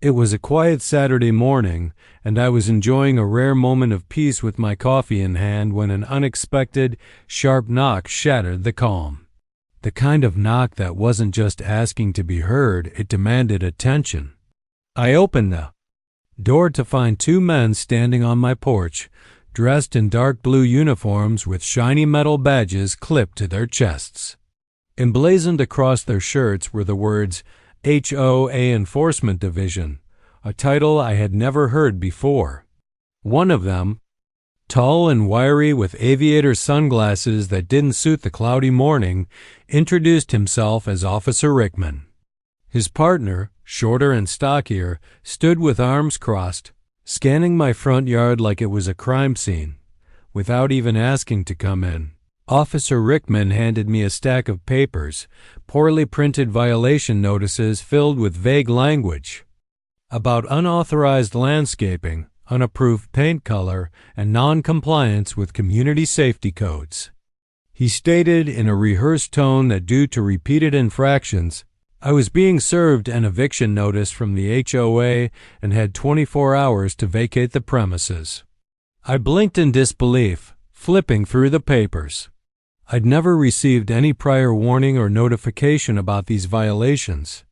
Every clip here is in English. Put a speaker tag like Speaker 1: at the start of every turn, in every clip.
Speaker 1: It was a quiet Saturday morning, and I was enjoying a rare moment of peace with my coffee in hand when an unexpected, sharp knock shattered the calm. The kind of knock that wasn't just asking to be heard, it demanded attention. I opened the door to find two men standing on my porch, dressed in dark blue uniforms with shiny metal badges clipped to their chests. Emblazoned across their shirts were the words HOA Enforcement Division, a title I had never heard before. One of them, tall and wiry with aviator sunglasses that didn't suit the cloudy morning, introduced himself as Officer Rickman. His partner, shorter and stockier, stood with arms crossed, scanning my front yard like it was a crime scene, without even asking to come in. Officer Rickman handed me a stack of papers, poorly printed violation notices filled with vague language about unauthorized landscaping, unapproved paint color, and non-compliance with community safety codes. He stated in a rehearsed tone that due to repeated infractions, I was being served an eviction notice from the HOA and had 24 hours to vacate the premises. I blinked in disbelief, flipping through the papers. I'd never received any prior warning or notification about these violations.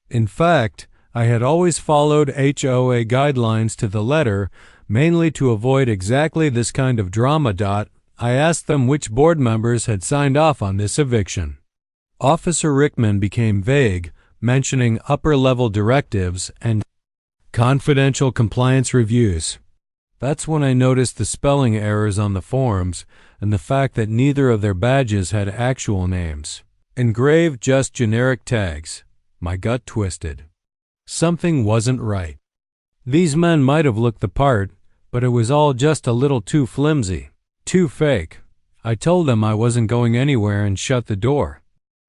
Speaker 1: In fact, I had always followed HOA guidelines to the letter, mainly to avoid exactly this kind of drama. I asked them which board members had signed off on this eviction. Officer Rickman became vague, mentioning upper-level directives and confidential compliance reviews. That's when I noticed the spelling errors on the forms and the fact that neither of their badges had actual names. Engraved just generic tags. My gut twisted. Something wasn't right. These men might have looked the part, but it was all just a little too flimsy, too fake. I told them I wasn't going anywhere and shut the door.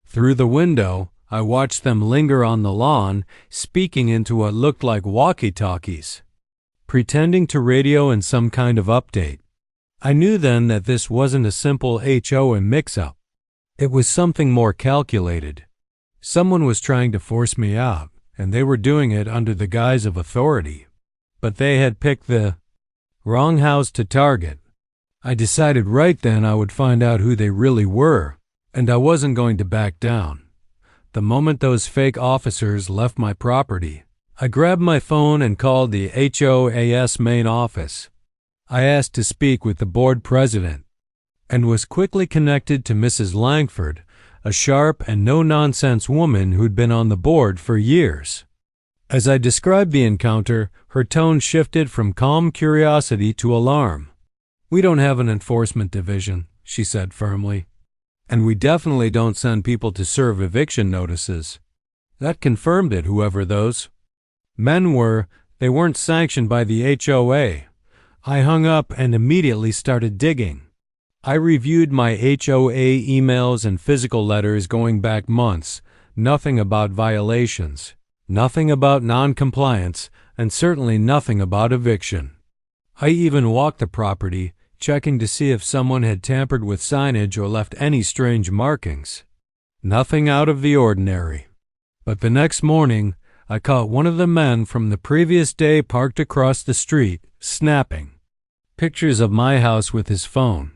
Speaker 1: Through the window, I watched them linger on the lawn, speaking into what looked like walkie-talkies, pretending to radio in some kind of update. I knew then that this wasn't a simple HOA mix-up. It was something more calculated. Someone was trying to force me out, and they were doing it under the guise of authority. But they had picked the wrong house to target. I decided right then I would find out who they really were, and I wasn't going to back down. The moment those fake officers left my property, I grabbed my phone and called the HOAS main office. I asked to speak with the board president, and was quickly connected to Mrs. Langford, a sharp and no-nonsense woman who'd been on the board for years. As I described the encounter, her tone shifted from calm curiosity to alarm. "We don't have an enforcement division," she said firmly. "And we definitely don't send people to serve eviction notices." That confirmed it, whoever those men were. They weren't sanctioned by the HOA. I hung up and immediately started digging. I reviewed my HOA emails and physical letters going back months. Nothing about violations, nothing about non-compliance, and certainly nothing about eviction. I even walked the property, checking to see if someone had tampered with signage or left any strange markings. Nothing out of the ordinary. But the next morning, I caught one of the men from the previous day parked across the street, snapping pictures of my house with his phone.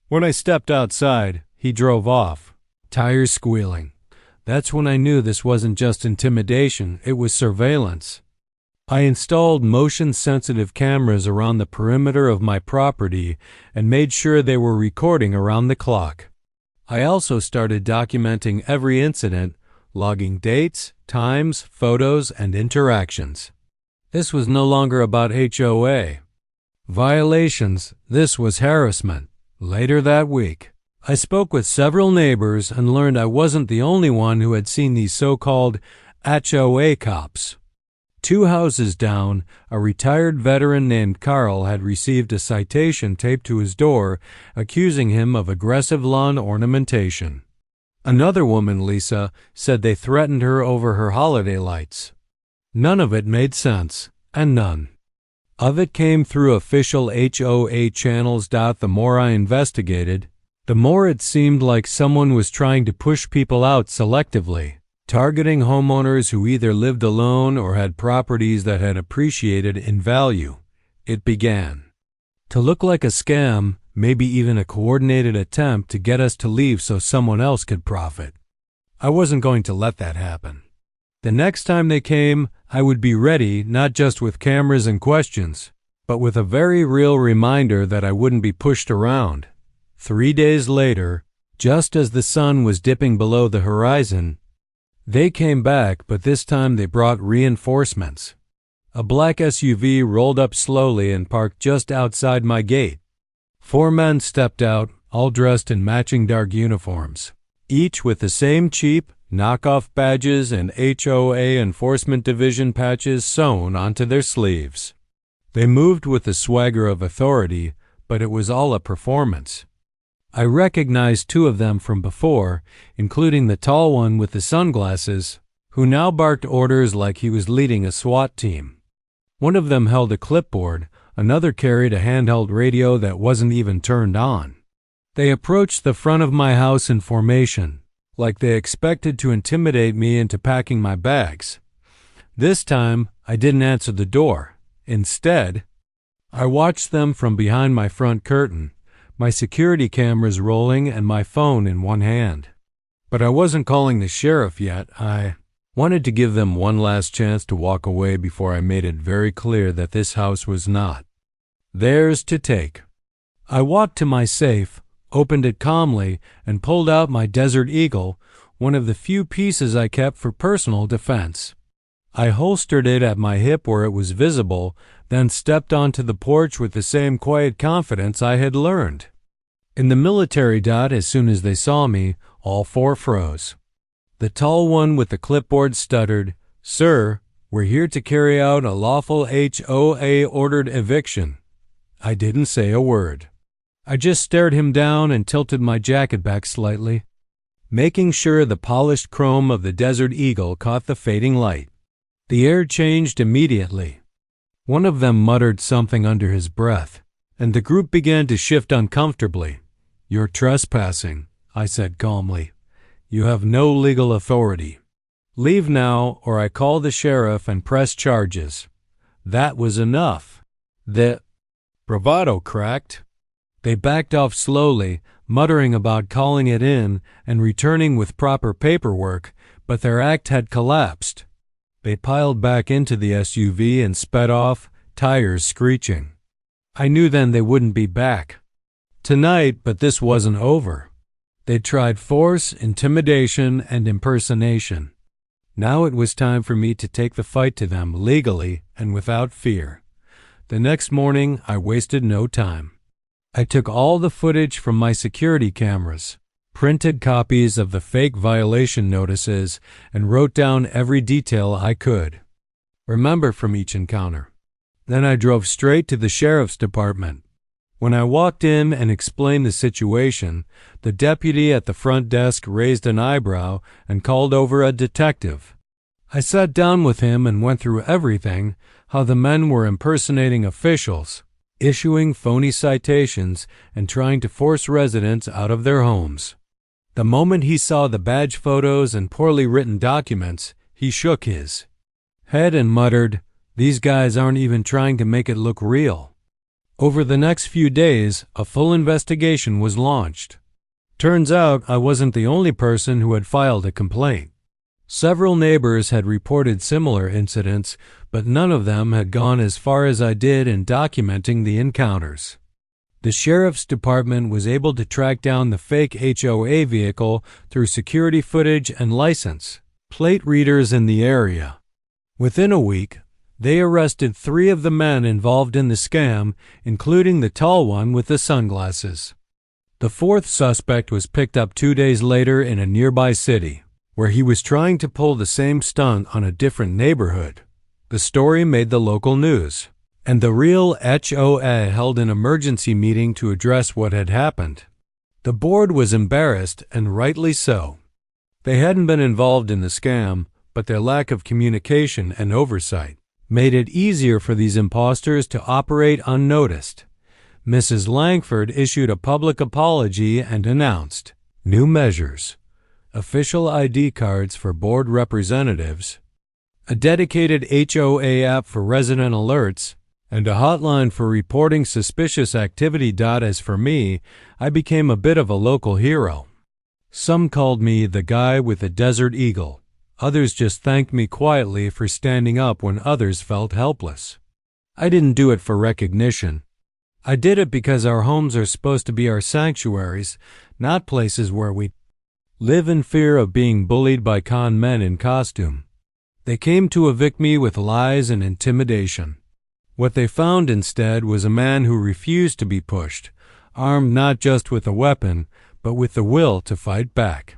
Speaker 1: When I stepped outside, he drove off, tires squealing. That's when I knew this wasn't just intimidation, it was surveillance. I installed motion-sensitive cameras around the perimeter of my property and made sure they were recording around the clock. I also started documenting every incident, logging dates, times, photos, and interactions. This was no longer about HOA violations, this was harassment. Later that week, I spoke with several neighbors and learned I wasn't the only one who had seen these so-called HOA cops. 2 houses down, a retired veteran named Carl had received a citation taped to his door accusing him of aggressive lawn ornamentation. Another woman, Lisa, said they threatened her over her holiday lights. None of it made sense, and none of it came through official HOA channels. The more I investigated, the more it seemed like someone was trying to push people out selectively, targeting homeowners who either lived alone or had properties that had appreciated in value. It began to look like a scam, maybe even a coordinated attempt to get us to leave so someone else could profit. I wasn't going to let that happen. The next time they came, I would be ready, not just with cameras and questions, but with a very real reminder that I wouldn't be pushed around. 3 days later, just as the sun was dipping below the horizon, they came back, but this time they brought reinforcements. A black SUV rolled up slowly and parked just outside my gate. 4 men stepped out, all dressed in matching dark uniforms, each with the same cheap, knockoff badges and HOA Enforcement Division patches sewn onto their sleeves. They moved with the swagger of authority, but it was all a performance. I recognized 2 of them from before, including the tall one with the sunglasses, who now barked orders like he was leading a SWAT team. One of them held a clipboard, another carried a handheld radio that wasn't even turned on. They approached the front of my house in formation, like they expected to intimidate me into packing my bags. This time, I didn't answer the door. Instead, I watched them from behind my front curtain, my security cameras rolling and my phone in one hand. But I wasn't calling the sheriff yet. I wanted to give them one last chance to walk away before I made it very clear that this house was not theirs to take. I walked to my safe, opened it calmly, and pulled out my Desert Eagle, one of the few pieces I kept for personal defense. I holstered it at my hip where it was visible, then stepped onto the porch with the same quiet confidence I had learned. In the military dot, as soon as they saw me, all 4 froze. The tall one with the clipboard stuttered, "Sir, we're here to carry out a lawful HOA-ordered eviction." I didn't say a word. I just stared him down and tilted my jacket back slightly, making sure the polished chrome of the Desert Eagle caught the fading light. The air changed immediately. One of them muttered something under his breath, and the group began to shift uncomfortably. "You're trespassing," I said calmly. "You have no legal authority. Leave now, or I call the sheriff and press charges." That was enough. The bravado cracked. They backed off slowly, muttering about calling it in and returning with proper paperwork, but their act had collapsed. They piled back into the SUV and sped off, tires screeching. I knew then they wouldn't be back tonight, but this wasn't over. They'd tried force, intimidation, and impersonation. Now it was time for me to take the fight to them legally and without fear. The next morning, I wasted no time. I took all the footage from my security cameras, printed copies of the fake violation notices, and wrote down every detail I could remember from each encounter. Then I drove straight to the sheriff's department. When I walked in and explained the situation, the deputy at the front desk raised an eyebrow and called over a detective. I sat down with him and went through everything, how the men were impersonating officials, issuing phony citations, and trying to force residents out of their homes. The moment he saw the badge photos and poorly written documents, he shook his head and muttered, "These guys aren't even trying to make it look real." Over the next few days, a full investigation was launched. Turns out I wasn't the only person who had filed a complaint. Several neighbors had reported similar incidents, but none of them had gone as far as I did in documenting the encounters. The sheriff's department was able to track down the fake HOA vehicle through security footage and license plate readers in the area. Within a week, they arrested 3 of the men involved in the scam, including the tall one with the sunglasses. The 4th suspect was picked up 2 days later in a nearby city, where he was trying to pull the same stunt on a different neighborhood. The story made the local news, and the real HOA held an emergency meeting to address what had happened. The board was embarrassed, and rightly so. They hadn't been involved in the scam, but their lack of communication and oversight made it easier for these imposters to operate unnoticed. Mrs. Langford issued a public apology and announced new measures. official ID cards for board representatives, a dedicated HOA app for resident alerts, and a hotline for reporting suspicious activity. As for me, I became a bit of a local hero. Some called me the guy with the desert eagle. Others just thanked me quietly for standing up when others felt helpless. I didn't do it for recognition. I did it because our homes are supposed to be our sanctuaries, not places where we live in fear of being bullied by con men in costume. They came to evict me with lies and intimidation. What they found instead was a man who refused to be pushed, armed not just with a weapon, but with the will to fight back.